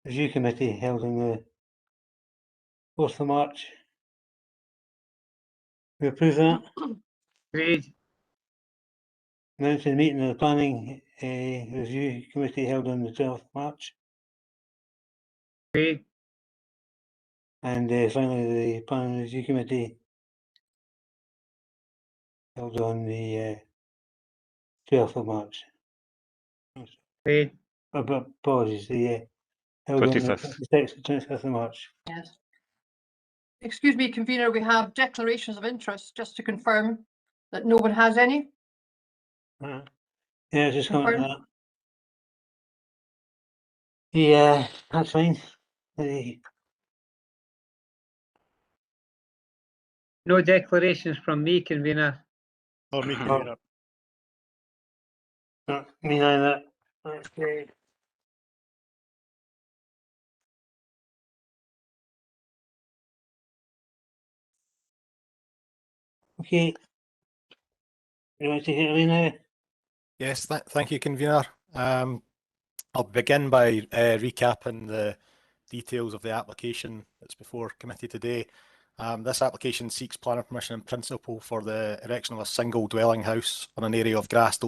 Review Committee held on the 4th of March. We approve that. Agreed. Minutes of the meeting of the Planning Review Committee held on the 12th of March. Agreed. And finally, the Planning Review Committee held on the 12th of March. Agreed. Apologies, the held on the 25th of March. Yes. Excuse me, convener, we have declarations of interest, just to confirm that no one has any. Yeah, just comment Confirm. that. Yeah, that's fine. No declarations from me, convener. Or me, convener. Me neither. That's great. Okay. You want to take it away now? Yes, thank you, convener. I'll begin by recapping the details of the application that's before committee today. This application seeks planning permission in principle for the erection of a single dwelling house on an area of grassed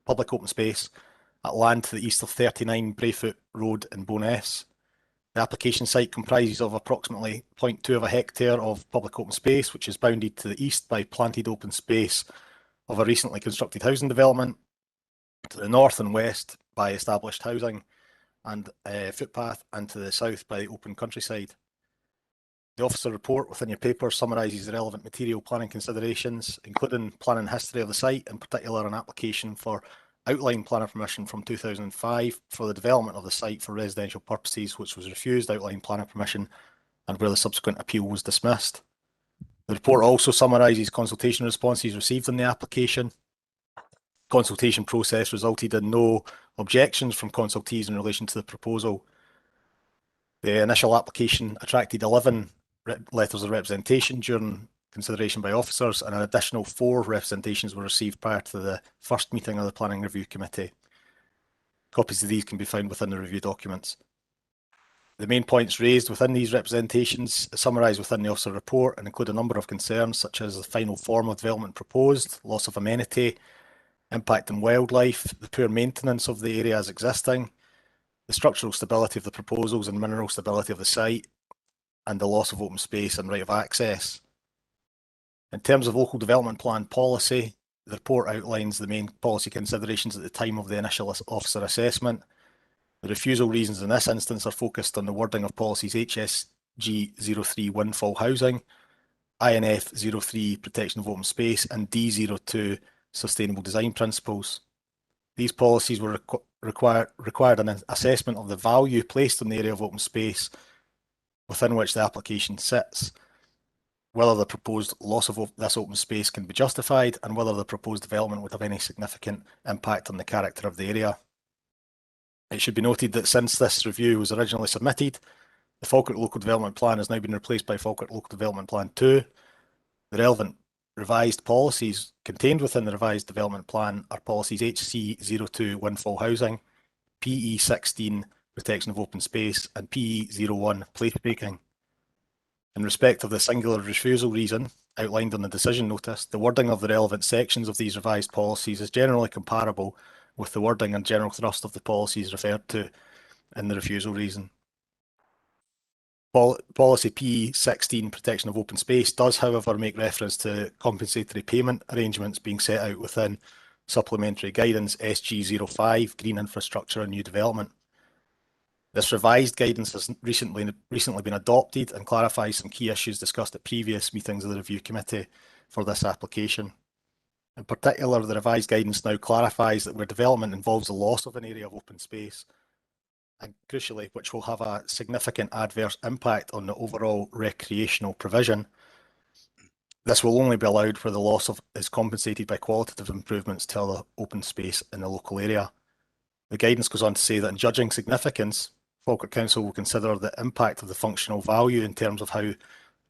public open space at land to the east of 39 Brayfoot Road in Bowness. The application site comprises of approximately 0.2 of a hectare of public open space, which is bounded to the east by planted open space of a recently constructed housing development, to the north and west by established housing and footpath, and to the south by the open countryside. The officer report within your paper summarises the relevant material planning considerations, including planning history of the site, in particular an application for outline planning permission from 2005 for the development of the site for residential purposes, which was refused outline planning permission and where the subsequent appeal was dismissed. The report also summarises consultation responses received on the application. Consultation process resulted in no objections from consultees in relation to the proposal. The initial application attracted 11 letters of representation during consideration by officers, and an additional 4 representations were received prior to the first meeting of the Planning Review Committee. Copies of these can be found within the review documents. The main points raised within these representations are summarised within the officer report and include a number of concerns such as the final form of development proposed, loss of amenity, impact on wildlife, the poor maintenance of the area as existing, the structural stability of the proposals and mineral stability of the site, and the loss of open space and right of access. In terms of local development plan policy, the report outlines the main policy considerations at the time of the initial officer assessment. The refusal reasons in this instance are focused on the wording of policies HSG 03 windfall housing, INF 03 protection of open space, and D02 sustainable design principles. These policies were required an assessment of the value placed on the area of open space within which the application sits, whether the proposed loss of this open space can be justified, and whether the proposed development would have any significant impact on the character of the area. It should be noted that since this review was originally submitted, the Falkirk Local Development Plan has now been replaced by Falkirk Local Development Plan 2. The relevant revised policies contained within the revised development plan are policies HC02 windfall housing, PE16 protection of open space, and PE01 placemaking. In respect of the singular refusal reason outlined on the decision notice, the wording of the relevant sections of these revised policies is generally comparable with the wording and general thrust of the policies referred to in the refusal reason. Policy P16 protection of open space does, however, make reference to compensatory payment arrangements being set out within Supplementary Guidance SG05 Green Infrastructure and New Development. This revised guidance has recently been adopted and clarifies some key issues discussed at previous meetings of the Review Committee for this application. In particular, the revised guidance now clarifies that where development involves the loss of an area of open space, and crucially, which will have a significant adverse impact on the overall recreational provision, this will only be allowed where the loss is compensated by qualitative improvements to other open space in the local area. The guidance goes on to say that in judging significance, Falkirk Council will consider the impact of the functional value in terms of how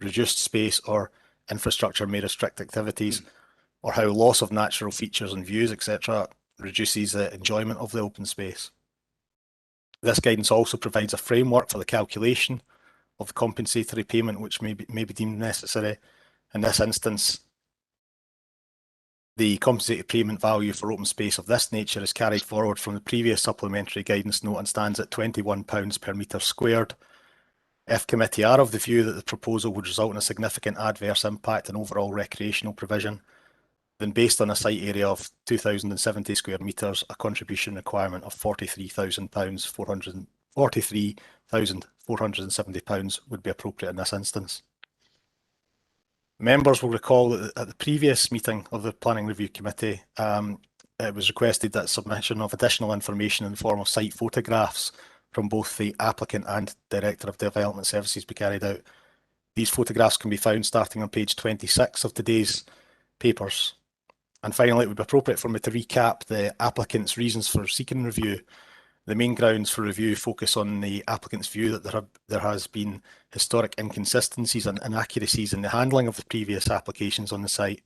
reduced space or infrastructure may restrict activities, or how loss of natural features and views, etc., reduces the enjoyment of the open space. This guidance also provides a framework for the calculation of the compensatory payment, which may be deemed necessary. In this instance, the compensatory payment value for open space of this nature is carried forward from the previous supplementary guidance note and stands at £21 per metre squared. If committee are of the view that the proposal would result in a significant adverse impact on overall recreational provision, then based on a site area of 2,070 square metres, a contribution requirement of £43,470 would be appropriate in this instance. Members will recall that at the previous meeting of the Planning Review Committee, it was requested that submission of additional information in the form of site photographs from both the applicant and Director of Development Services be carried out. These photographs can be found starting on page 26 of today's papers. And finally, it would be appropriate for me to recap the applicant's reasons for seeking review. The main grounds for review focus on the applicant's view that there has been historic inconsistencies and inaccuracies in the handling of the previous applications on the site.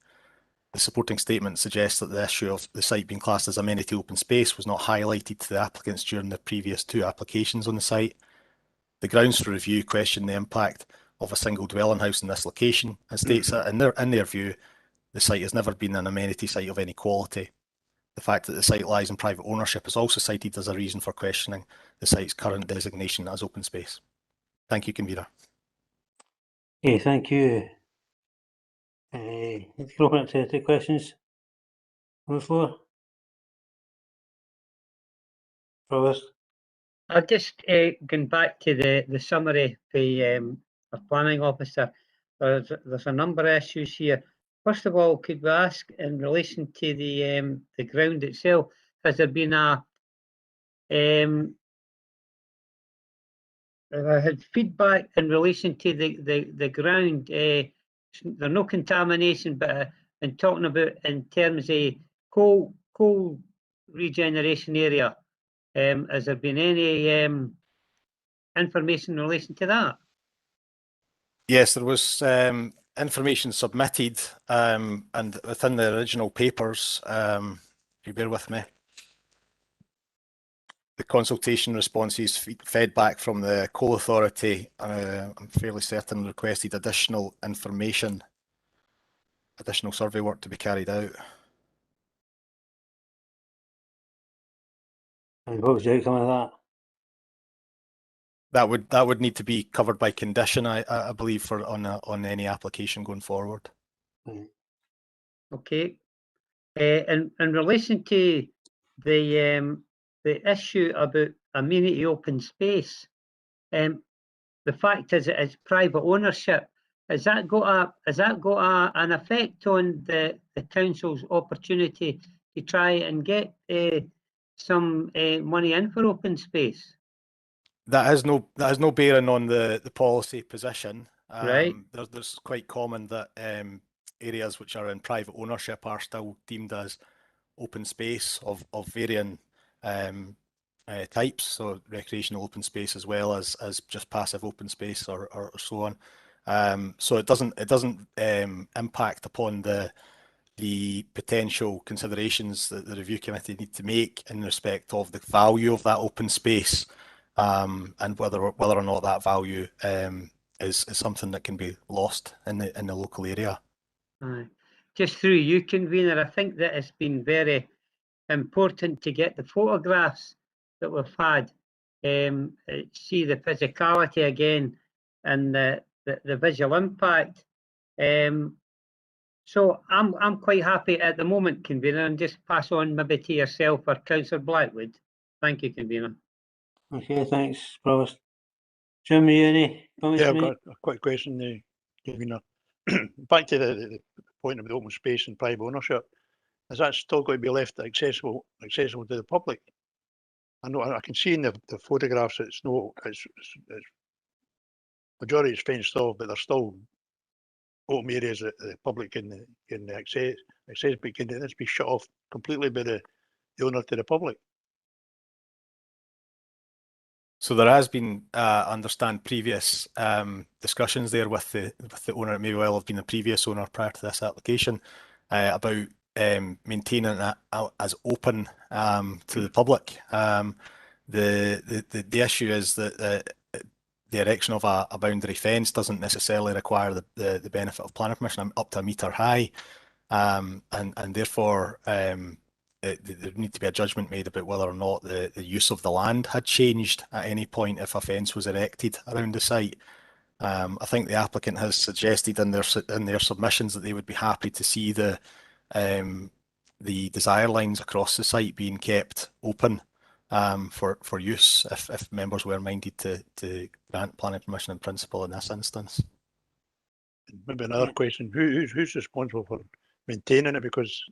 The supporting statement suggests that the issue of the site being classed as amenity open space was not highlighted to the applicants during the previous two applications on the site. The grounds for review question the impact of a single dwelling house in this location and states that in their view, the site has never been an amenity site of any quality. The fact that the site lies in private ownership is also cited as a reason for questioning the site's current designation as open space. Thank you, Convener. Okay, thank you. Let's open it to questions on the floor. Provost. I've just gone back to the summary of planning officer. There's a number of issues here. First of all, could we ask in relation to the ground itself, has there been had feedback in relation to the ground? There's no contamination, but in talking about in terms of coal regeneration area, has there been any information in relation to that? Yes, there was information submitted, and within the original papers, if you bear with me, the consultation responses fed back from the Coal Authority, I'm fairly certain requested additional information, additional survey work to be carried out. And what was the outcome of that? That would need to be covered by condition, I believe, for on any application going forward. Okay. In relation to the issue about amenity open space, the fact is it's private ownership. Has that got an effect on the council's opportunity to try and get some money in for open space? That has no bearing on the policy position. Right. There's quite common that areas which are in private ownership are still deemed as open space of varying types, so recreational open space as well as just passive open space or so on. So it doesn't impact upon the potential considerations that the review committee need to make in respect of the value of that open space, and whether or not that value is something that can be lost in the local area. Just through you, Convener, I think that it's been very important to get the photographs that we've had, see the physicality again and the visual impact. So I'm quite happy at the moment, Convener, and just pass on maybe to yourself or Councillor Blackwood. Thank you, Convener. Okay, thanks, Provost. Jim, you any comments? Yeah, I've got a quick question, Convener. Back to the point of the open space and private ownership. Is that still going to be left accessible to the public? I know I can see in the photographs it's majority is fenced off, but there's still open areas that the public can access. But can this be shut off completely by the owner to the public? So there has been, understand, previous discussions there with the owner. It may well have been the previous owner prior to this application about maintaining that as open to the public. The issue is that the erection of a boundary fence doesn't necessarily require the benefit of planning permission up to a metre high, and therefore there need to be a judgment made about whether or not the use of the land had changed at any point if a fence was erected around the site. I think the applicant has suggested in their submissions that they would be happy to see the desire lines across the site being kept open for use if members were minded to grant planning permission in principle in this instance. Maybe another question, who's responsible for maintaining it? Because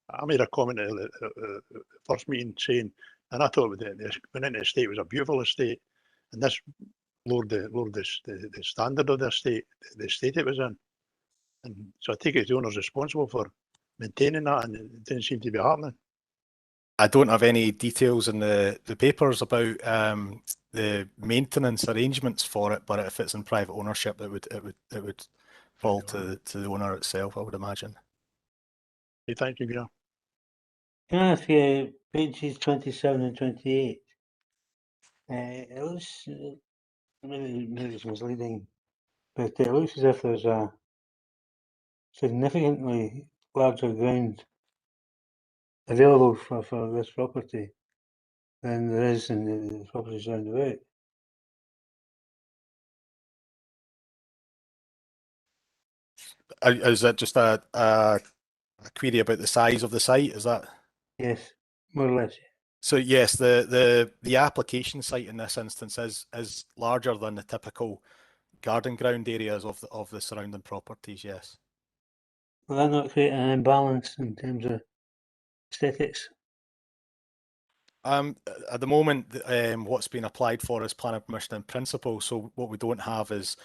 I made a comment at the first meeting saying, and I thought the went into the estate was a beautiful estate, and this lowered the standard of the estate it was in. And so I take it the owner's responsible for maintaining that, and it didn't seem to be happening. I don't have any details in the papers about the maintenance arrangements for it, but if it's in private ownership, it would fall to the owner itself, I would imagine. Okay, thank you, Peter. Can I ask you, pages 27 and 28? It looks, maybe it's misleading, but it looks as if there's a significantly larger ground available for this property than there is in the properties around about. Is that just a query about the size of the site? Is that? Yes, more or less. So yes, the application site in this instance is larger than the typical garden ground areas of the surrounding properties. Yes. Will that not create an imbalance in terms of aesthetics? At the moment, what's been applied for is planning permission in principle. So what we don't have is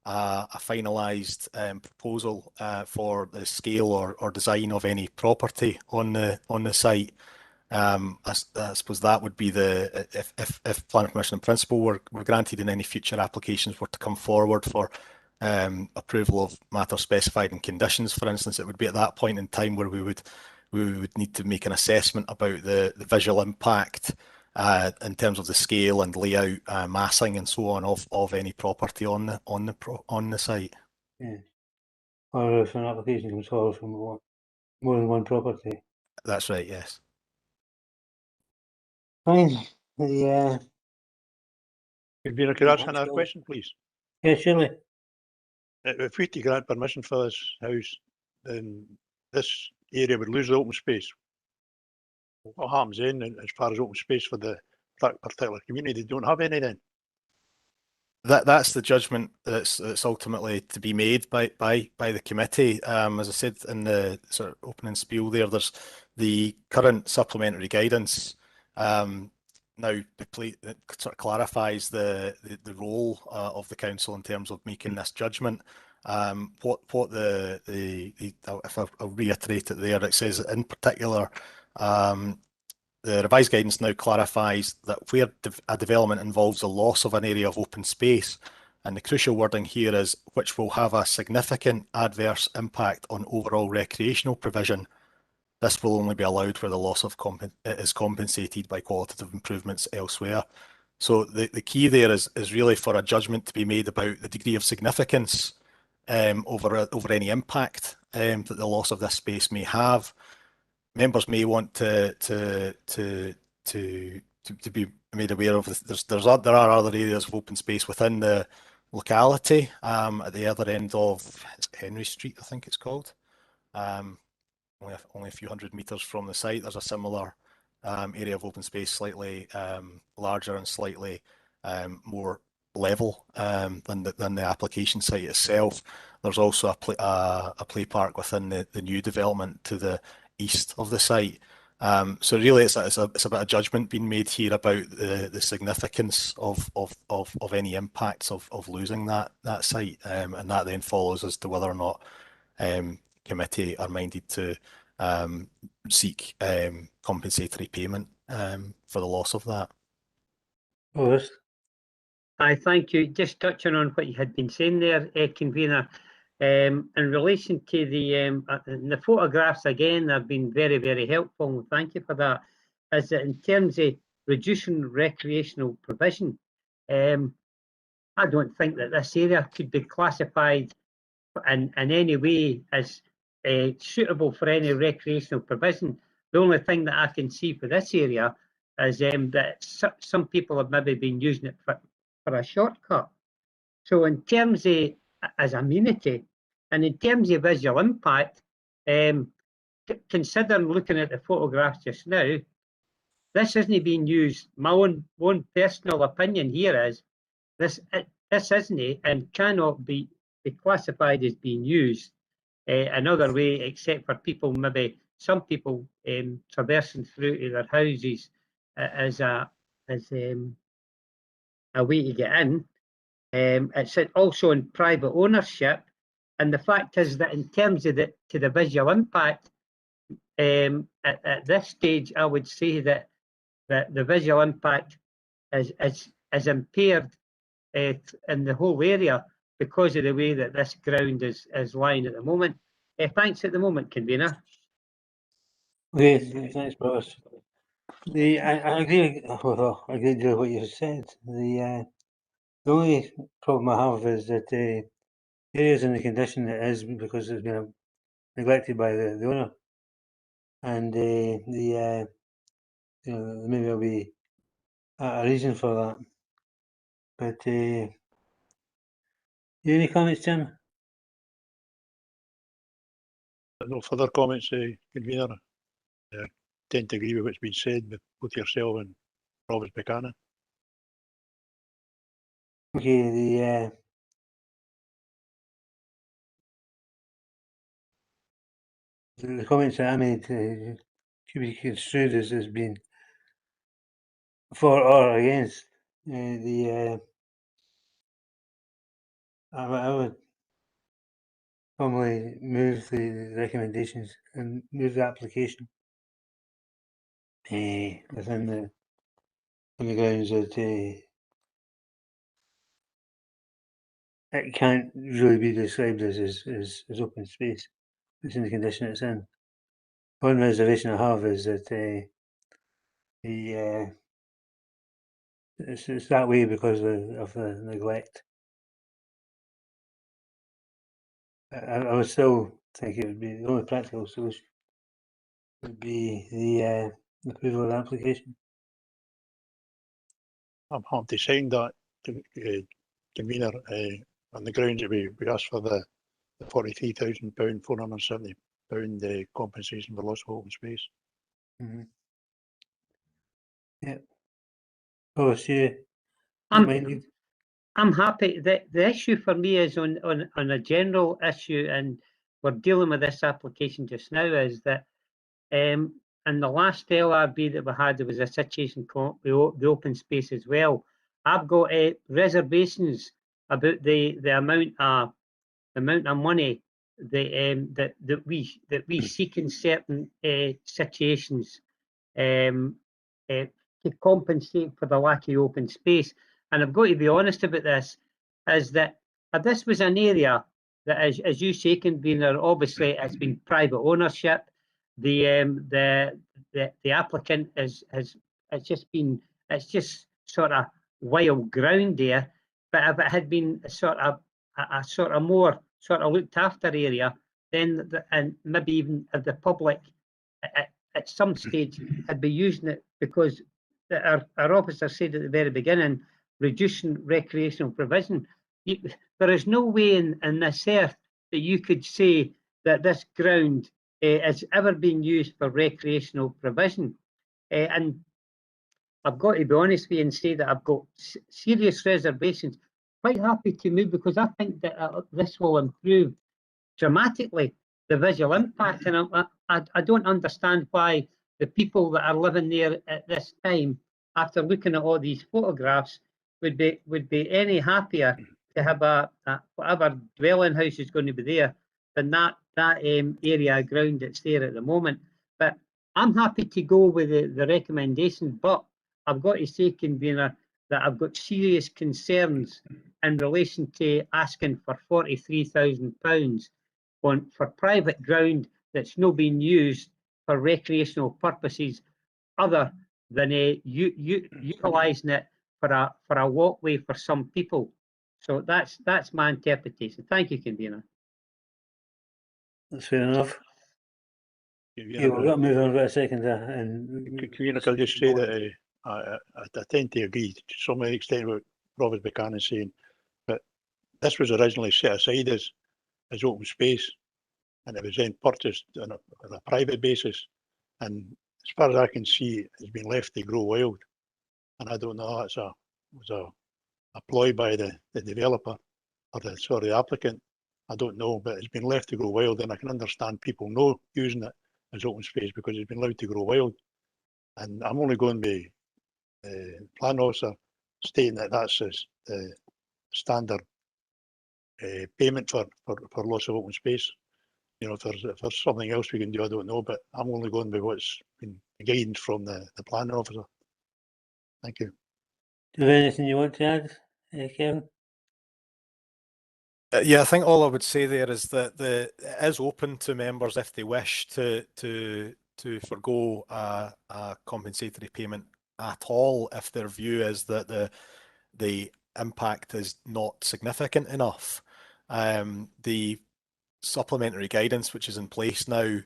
a finalised proposal for the scale or design of any property on the site. I suppose that would be if planning permission in principle were granted and any future applications were to come forward for approval of matters specified in conditions, for instance, it would be at that point in time where we would need to make an assessment about the visual impact in terms of the scale and layout, massing and so on of any property on the site. Yeah. Or if an application comes forward from more than one property. That's right, yes. Fine. The Peter, could I ask That's another all. question, please? yeah, surely. If we to grant permission for this house, then this area would lose the open space. What happens then as far as open space for that particular community? They don't have any then. That's the judgment that's ultimately to be made by the committee. As I said in the sort of opening spiel there's the current supplementary guidance now it sort of clarifies the role of the council in terms of making this judgment. What if I'll reiterate it there, it says in particular the revised guidance now clarifies that where a development involves the loss of an area of open space, and the crucial wording here is which will have a significant adverse impact on overall recreational provision, this will only be allowed where the loss of is compensated by qualitative improvements elsewhere. So the key there is really for a judgment to be made about the degree of significance over any impact that the loss of this space may have. Members may want to be made aware of this. There are other areas of open space within the locality at the other end of Henry Street, I think it's called. Only a few hundred metres from the site, there's a similar area of open space, slightly larger and slightly more level than the application site itself. There's also a play park within the new development to the east of the site. So really it's about a judgment being made here about the significance of any impacts of losing that site, and that then follows as to whether or not committee are minded to seek compensatory payment for the loss of that. Oh, this. I thank you. Just touching on what you had been saying there, convener, in relation to the photographs again, have been very, very helpful. Thank you for that. As in terms of reducing recreational provision. I don't think that this area could be classified in any way as suitable for any recreational provision. The only thing that I can see for this area is that some people have maybe been using it for a shortcut. So in terms of as amenity and in terms of visual impact, considering looking at the photographs just now, this isn't being used. My own personal opinion here is this isn't and cannot be classified as being used another way, except for people, maybe some people traversing through to their houses as a way to get in. It's also in private ownership, and the fact is that in terms of the visual impact, at this stage, I would say that the visual impact is impaired in the whole area because of the way that this ground is lying at the moment. Thanks at the moment, convener. Okay, thanks, boss. I agree with a great deal of what you said. The only problem I have is that the area is in the condition it is because it's been neglected by the owner, and you know, maybe there'll be a reason for that. But you any comments, Tim? No further comments, convener. Tend to agree with what's been said by both yourself and Robert Buchanan. Okay, the comments that I made could be construed as being for or against I would formally move the recommendations and move the application within the grounds that it can't really be described as open space. It's in the condition it's in. One reservation I have is that it's that way because of the neglect. I would still think it would be the only practical solution would be the approval of the application. I'm happy to sign that, convener, on the grounds that we asked for the £43,000, £470 compensation for loss of open space. Mm-hmm. Yeah. Oh, see. I'm happy. The issue for me is on a general issue, and we're dealing with this application just now, is that in the last LRB that we had, there was a situation called the open space as well. I've got reservations about the amount of money that we seek in certain situations to compensate for the lack of open space. And I've got to be honest about this, is that this was an area that, as you say, convener, obviously it's been private ownership. The applicant it's just sort of wild ground there. But if it had been a sort of more looked after area, then and maybe even if the public at some stage had been using it, because our officer said at the very beginning, reducing recreational provision. There is no way in this earth that you could say that this ground has ever been used for recreational provision. And I've got to be honest with you and say that I've got serious reservations. Quite happy to move because I think that this will improve dramatically the visual impact, and I don't understand why the people that are living there at this time, after looking at all these photographs, would be any happier to have a whatever dwelling house is going to be there than that area of ground that's there at the moment. But I'm happy to go with the recommendation, but I've got to say, convener, that I've got serious concerns in relation to asking for £43,000 for private ground that's not being used for recreational purposes other than utilising it for a walkway for some people. So that's my interpretation. Thank you, convener. That's fair enough. Convener, Yeah, we've got to move on for a second. And Convener, I'll just say that I tend to agree to some extent with Robert Buchanan saying, but this was originally set aside as open space, and it was then purchased on a private basis, and as far as I can see, it's been left to grow wild. And I don't know if it was a ploy by the developer or the applicant. I don't know, but it's been left to grow wild, and I can understand people not using it as open space because it's been allowed to grow wild. And I'm only going by plan officer stating that that's the standard payment for loss of open space. You know, if there's something else we can do, I don't know, but I'm only going by what's been guidance from the planning officer. Thank you. do you have anything you want to add, Kevin? Yeah, I think all I would say there is that it is open to members if they wish to forgo a compensatory payment at all, if their view is that the impact is not significant enough. The supplementary guidance, which is in place now,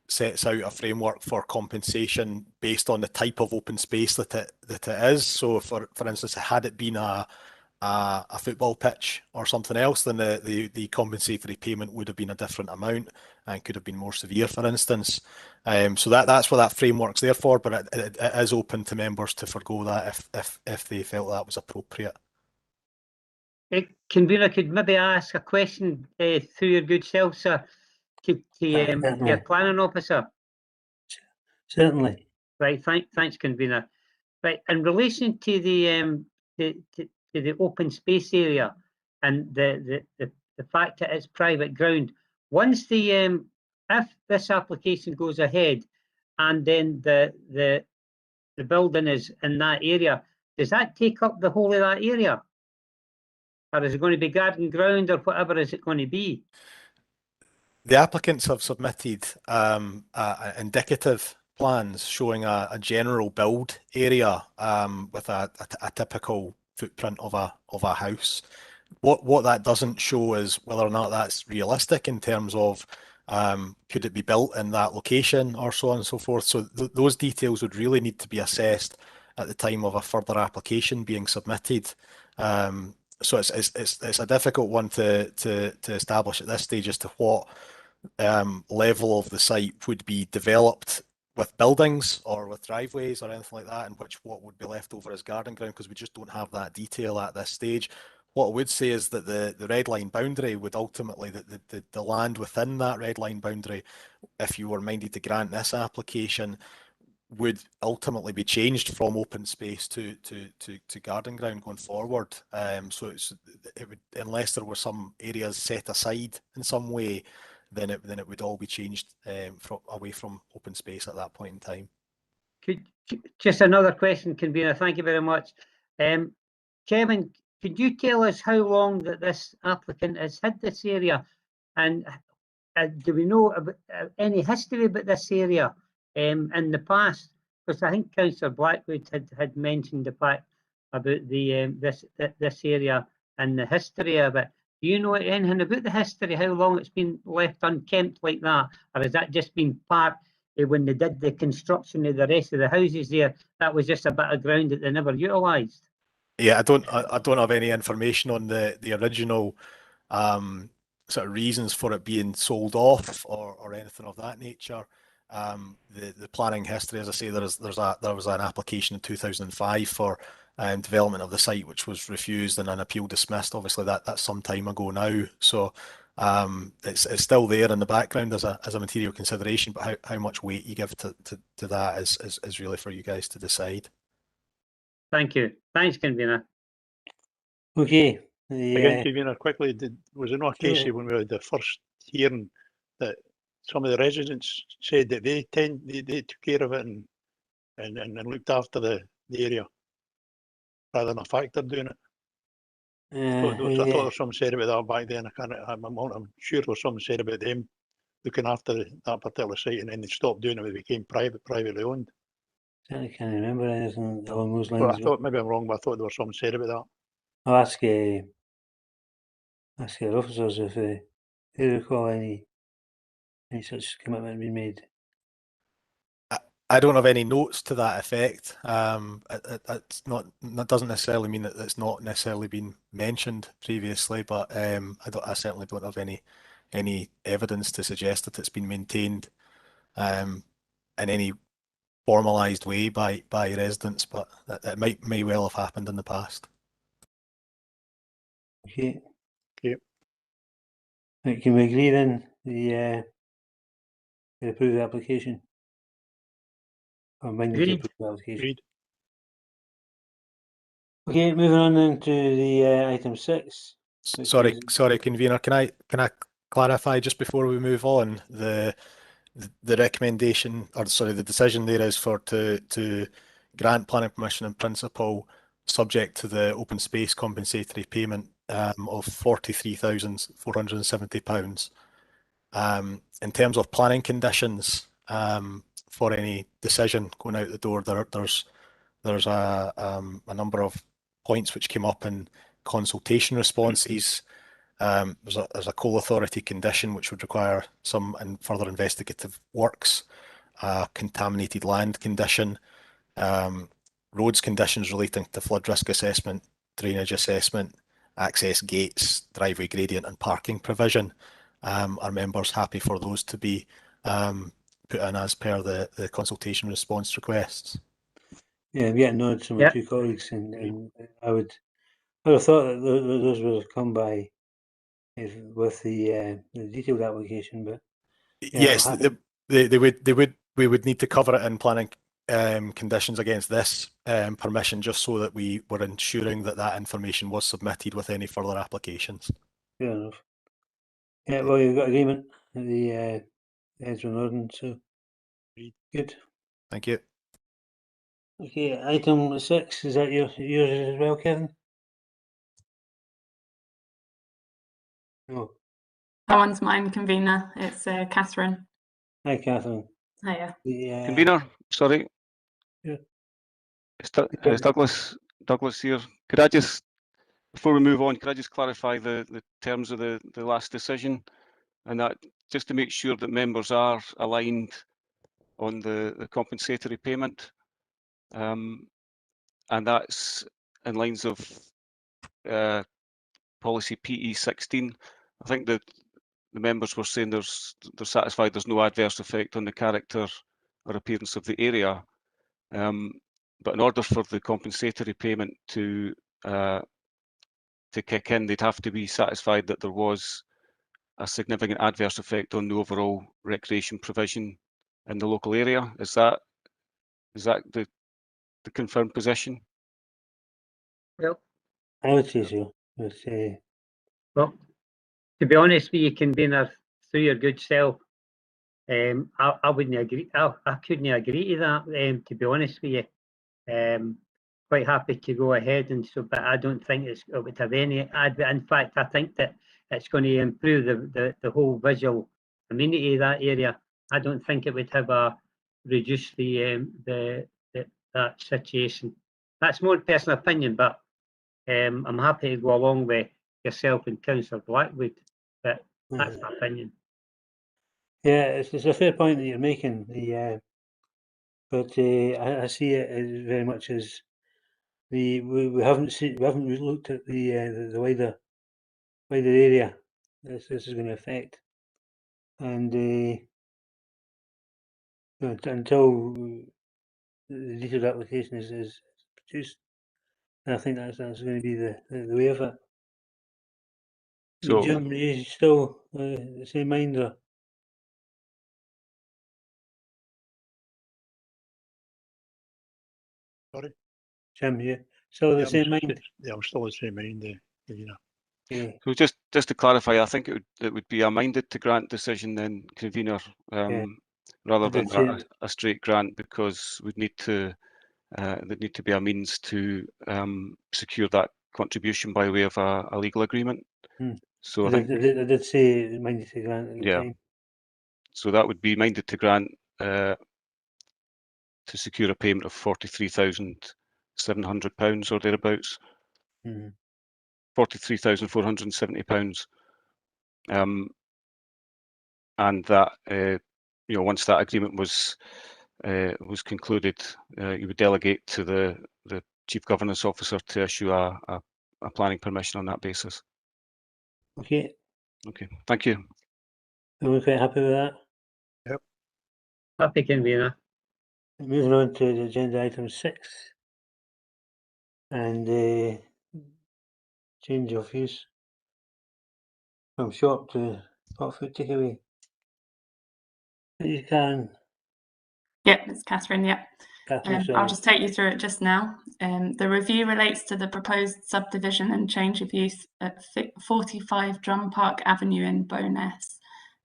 sets out a framework for compensation based on the type of open space that it is. So, for instance, had it been a football pitch or something else, then the compensatory payment would have been a different amount and could have been more severe, for instance. So that's what that framework's there for, but it is open to members to forgo that if they felt that was appropriate. Convener, could maybe ask a question through your good self, sir, to your planning officer? Certainly. Right, thanks, convener. Right, in relation to the open space area and the fact that it's private ground, once if this application goes ahead and then the building is in that area, does that take up the whole of that area? Or is it going to be garden ground or whatever is it going to be? The applicants have submitted indicative plans showing a general build area with a typical footprint of a house. What that doesn't show is whether or not that's realistic in terms of could it be built in that location or so on and so forth. So those details would really need to be assessed at the time of a further application being submitted. So it's a difficult one to establish at this stage as to what level of the site would be developed with buildings or with driveways or anything like that, and what would be left over as garden ground, because we just don't have that detail at this stage. What I would say is that the red line boundary would ultimately, the land within that red line boundary, if you were minded to grant this application, would ultimately be changed from open space to garden ground going forward. So it would, unless there were some areas set aside in some way, then it would all be changed away from open space at that point in time. Just another question, convener. Thank you very much. Kevin, could you tell us how long that this applicant has had this area, and do we know about any history about this area in the past? Because I think Councillor Blackwood had mentioned the fact about this area and the history of it. Do you know anything about the history, how long it's been left unkempt like that? Or has that just been part when they did the construction of the rest of the houses there, that was just a bit of ground that they never utilised? Yeah, I don't have any information on the original sort of reasons for it being sold off or anything of that nature. The planning history, as I say, there was an application in 2005 for development of the site, which was refused and an appeal dismissed. Obviously, that's some time ago now. So it's still there in the background as a material consideration, but how much weight you give to that is really for you guys to decide. Thank you. Thanks, convener. Okay. Again, convener, quickly, was it not a case when we had the first hearing that some of the residents said that they took care of it and looked after the area rather than a factor doing it? I thought there was something said about that back then. I'm sure there was something said about them looking after that particular site, and then they stopped doing it when it became privately owned. I can't remember anything along those Well, I lines. But thought, maybe I'm wrong, but I thought there was something said about that. I'll ask our officers if they recall any such commitment being made. I don't have any notes to that effect. It's not, that doesn't necessarily mean that it's not necessarily been mentioned previously, but I certainly don't have any evidence to suggest that it's been maintained in any formalised way by residents, but it may well have happened in the past. Okay. Okay. Right, can we agree then the approve the application? Or amend to Agreed. approve the application? Agreed. Okay, moving on then to the item 6. which Sorry, is- convener. Can I clarify just before we move on the recommendation, or sorry, the decision there is to grant planning permission in principle, subject to the open space compensatory payment of £43,470. In terms of planning conditions for any decision going out the door, there's a number of points which came up in consultation responses. There's a co-authority condition which would require some further investigative works, contaminated land condition, roads conditions relating to flood risk assessment, drainage assessment, access gates, driveway gradient and parking provision. Are members happy for those to be put in as per the consultation response requests? Yeah, I'm getting nods from my Yeah. two colleagues, and I would have thought that those would have come by with the detailed application, but yeah, Yes, I'm happy. we would need to cover it in planning conditions against this permission, just so that we were ensuring that information was submitted with any further applications. Fair enough. Yeah, well, you've got agreement. The heads were nodding, so good. Thank you. Okay, item 6, is that yours as well, Kevin? No. That one's mine, convener. It's Catherine. Hi, Catherine. Hiya. The, Convener, sorry. Yeah. It's Douglas here. Could I just, before we move on, could I just clarify the terms of the last decision, and that just to make sure that members are aligned on the compensatory payment, and that's in lines of policy PE 16. I think that the members were saying they're satisfied there's no adverse effect on the character or appearance of the area. But in order for the compensatory payment to kick in, they'd have to be satisfied that there was a significant adverse effect on the overall recreation provision in the local area. Is that the confirmed position? Well, I would say so. But, well, to be honest with you, convener, through your good self, I wouldn't agree. I couldn't agree to that. To be honest with you, quite happy to go ahead, and so, but I don't think it would have any in fact, I think that it's going to improve the whole visual amenity of that area. I don't think it would have reduce that situation. That's more personal opinion, but I'm happy to go along with yourself and Councillor Blackwood. But that's my opinion. yeah, it's a fair point that you're making. But I see it as very much as we haven't looked at the wider area this is going to affect, and until the detailed application is produced, and I think that's going to be the way of it. So Jim, you still the same mind, or Sorry? Jim, you still the same mind? Yeah, I'm still the same mind, convener. Yeah, so just to clarify, I think it would be a minded to grant decision then, convener, rather than a straight grant, because we'd need to there need to be a means to secure that contribution by way of a legal agreement. So I think, I did say minded to grant at the yeah, time. so that would be minded to grant to secure a payment of £43,700 or thereabouts, Mhm. £43,470. And that, once that agreement was concluded, you would delegate to the Chief Governance Officer to issue a planning permission on that basis. Okay, Okay, thank you. are we quite happy with that? Happy convener. Moving on to the agenda item 6. And change of use from shop to hot food takeaway. You can, Yep, it's Catherine. Yep. Catherine, I'll sorry. just take you through it just now. The review relates to the proposed subdivision and change of use at 45 Drum Park Avenue in Bowness.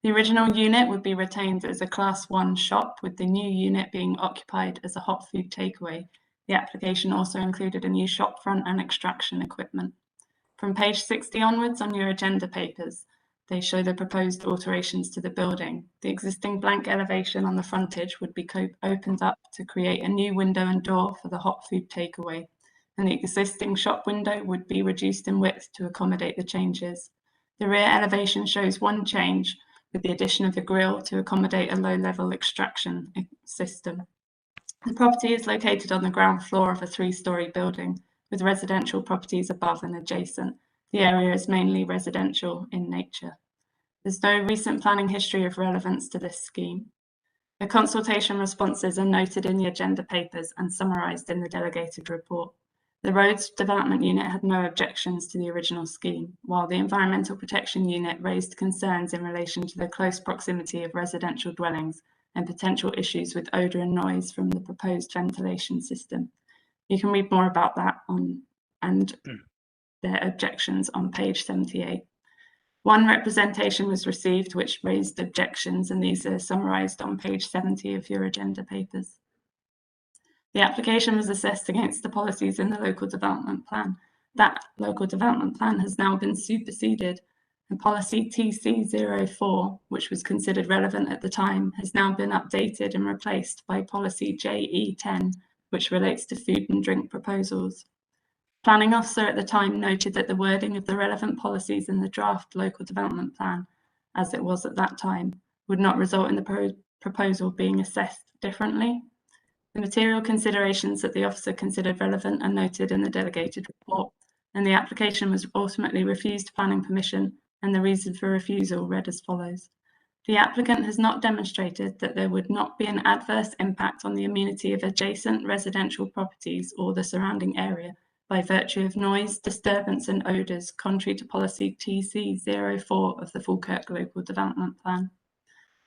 The original unit would be retained as a Class 1 shop, with the new unit being occupied as a hot food takeaway. The application also included a new shop front and extraction equipment. From page 60 onwards on your agenda papers, they show the proposed alterations to the building. The existing blank elevation on the frontage would be opened up to create a new window and door for the hot food takeaway, and the existing shop window would be reduced in width to accommodate the changes. The rear elevation shows one change, with the addition of a grille to accommodate a low-level extraction system. The property is located on the ground floor of a 3-storey building, with residential properties above and adjacent. The area is mainly residential in nature. There's no recent planning history of relevance to this scheme. The consultation responses are noted in the agenda papers and summarised in the delegated report. The Roads Development Unit had no objections to the original scheme, while the Environmental Protection Unit raised concerns in relation to the close proximity of residential dwellings and potential issues with odour and noise from the proposed ventilation system. You can read more about that and their objections on page 78. One representation was received which raised objections, and these are summarised on page 70 of your agenda papers. The application was assessed against the policies in the local development plan. That local development plan has now been superseded, and policy TC04, which was considered relevant at the time, has now been updated and replaced by policy JE10, which relates to food and drink proposals. Planning officer at the time noted that the wording of the relevant policies in the draft local development plan, as it was at that time, would not result in the proposal being assessed differently. The material considerations that the officer considered relevant are noted in the delegated report, and the application was ultimately refused planning permission, and the reason for refusal read as follows. The applicant has not demonstrated that there would not be an adverse impact on the amenity of adjacent residential properties or the surrounding area by virtue of noise, disturbance and odours, contrary to policy TC04 of the Falkirk Local Development Plan.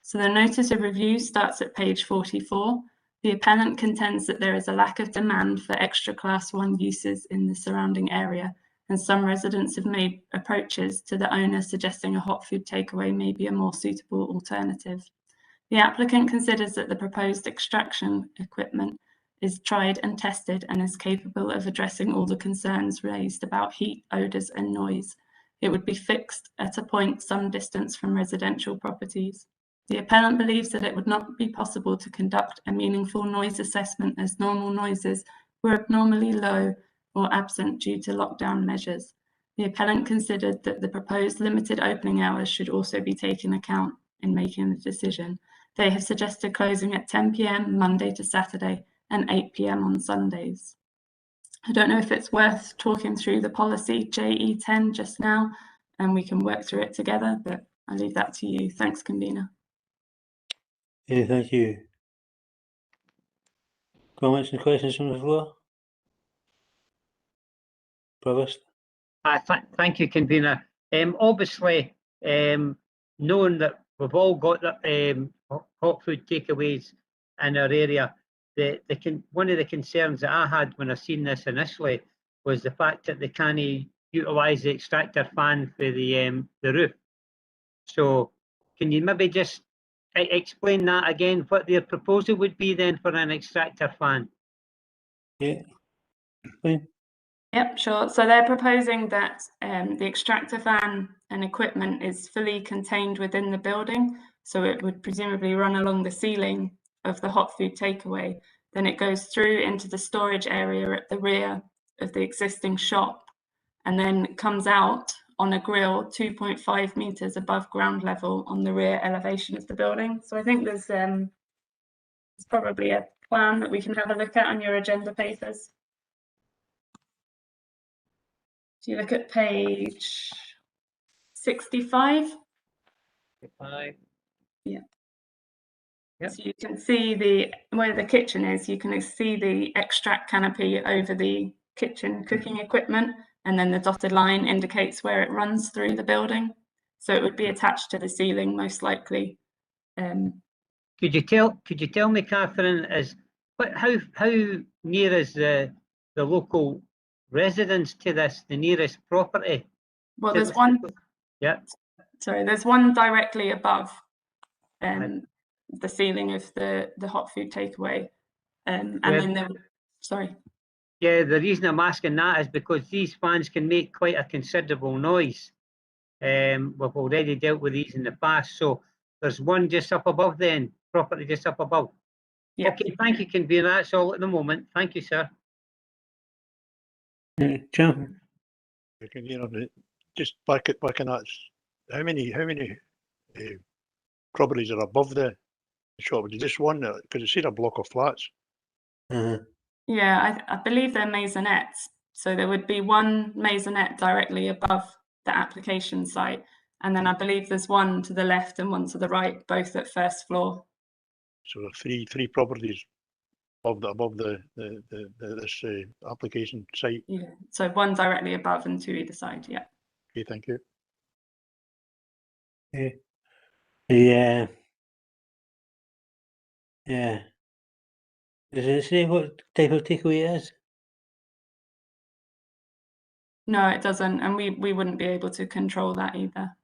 So the notice of review starts at page 44. The appellant contends that there is a lack of demand for extra Class 1 uses in the surrounding area, and some residents have made approaches to the owner suggesting a hot food takeaway may be a more suitable alternative. The applicant considers that the proposed extraction equipment is tried and tested and is capable of addressing all the concerns raised about heat, odours and noise. It would be fixed at a point some distance from residential properties. The appellant believes that it would not be possible to conduct a meaningful noise assessment as normal noises were abnormally low or absent due to lockdown measures. The appellant considered that the proposed limited opening hours should also be taken account in making the decision. They have suggested closing at 10 p.m. Monday to Saturday and 8 p.m. on Sundays. I don't know if it's worth talking through the policy JE10 just now, and we can work through it together, but I'll leave that to you. Thanks, convener. Yeah, thank you. Comments and questions from the floor? Provost? Thank you, convener. Obviously, knowing that we've all got hot food takeaways in our area, one of the concerns that I had when I seen this initially was the fact that they can't utilise the extractor fan for the roof. So can you maybe just explain that again, what their proposal would be then for an extractor fan? Yeah. Fine. Yep, sure. So they're proposing that the extractor fan and equipment is fully contained within the building. So it would presumably run along the ceiling of the hot food takeaway. then it goes through into the storage area at the rear of the existing shop, and then comes out on a grill 2.5 meters above ground level on the rear elevation of the building. So I think there's probably a plan that we can have a look at on your agenda papers. So you look at page 65. Yeah. Yep. So you can see where the kitchen is, you can see the extract canopy over the kitchen cooking equipment, and then the dotted line indicates where it runs through the building. So it would be attached to the ceiling most likely. Could you tell me, Catherine, how near is the local residence to this, the nearest property? Well, there's one. Yeah. Sorry, there's one directly above Right. the ceiling of the hot food takeaway, and Yeah. then sorry. Yeah, the reason I'm asking that is because these fans can make quite a considerable noise. We've already dealt with these in the past, so there's one just up above then, property just up above. Yeah. Okay, thank you, convener. That's all at the moment. Thank you, sir. Jim? Just back on that, how many properties are above the shop? Is it just one? Because it's a block of flats. Yeah, I believe they're maisonettes. So there would be one maisonette directly above the application site, and then I believe there's one to the left and one to the right, both at first floor. So there are three properties above this application site. Yeah. So one directly above and two either side. Yeah. Okay, thank you. Yeah. Does it say what type of takeaway it is? No, it doesn't, and we wouldn't be able to control that either.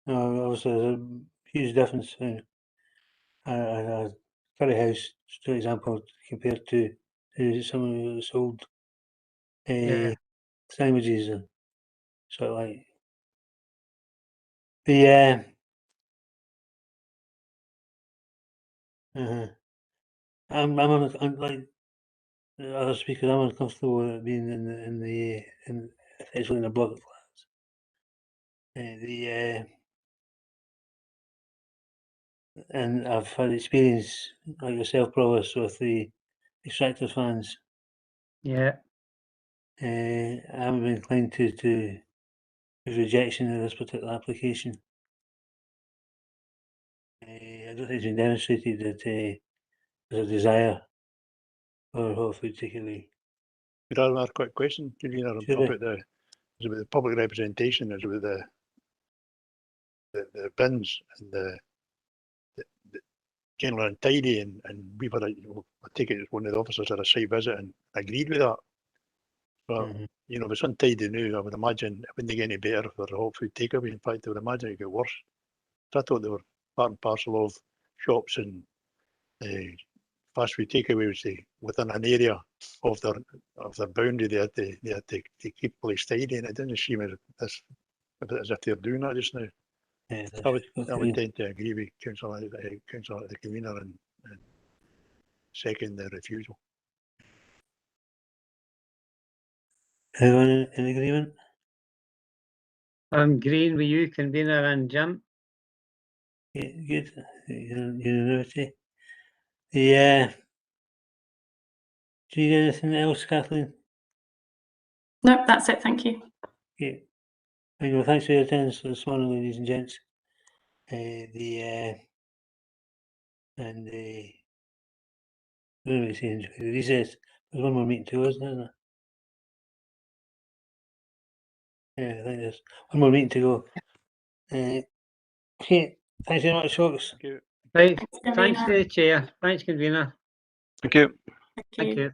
No, obviously there's a huge difference in a curry house, for example, compared to someone who sold sandwiches and sort of like. I'm like other speakers. I'm uncomfortable with it being especially in a block of flats. And I've had experience like yourself, Provost, with the extractor fans. Yeah. I'm inclined to rejection of this particular application. I don't think it's been demonstrated that there's a desire for hot food takeaway. Could I ask a quick question, Convener, Sure. about the public representation, is about the bins and the general untidy, and we've had I take it as one of the officers had a site visit and agreed with that. But if it's untidy now, I would imagine it wouldn't get any better for the hot food takeaway. In fact, I would imagine it get worse. So I thought they were part and parcel of shops and fast food takeaways within an area of their boundary. They had to keep police tidy, and it didn't seem as if they're doing that just now. I would tend to agree with Councillor the Convener and second the refusal. Everyone in agreement? I'm agreeing with you, convener, and Jim. Yeah, good. Unanimity. Yeah. Do you need anything else, Kathleen? Nope, that's it. Thank you. Yeah. Well, thanks for your attendance this morning, ladies and gents. What am I saying? Recess. There's one more meeting to us, isn't there? Yeah, I think there's one more meeting to go. Okay, thanks very much, folks. Thank you. Right. Thanks, Thanks to convener. the chair. Thanks, convener. Thank you. Thank Thank you. you.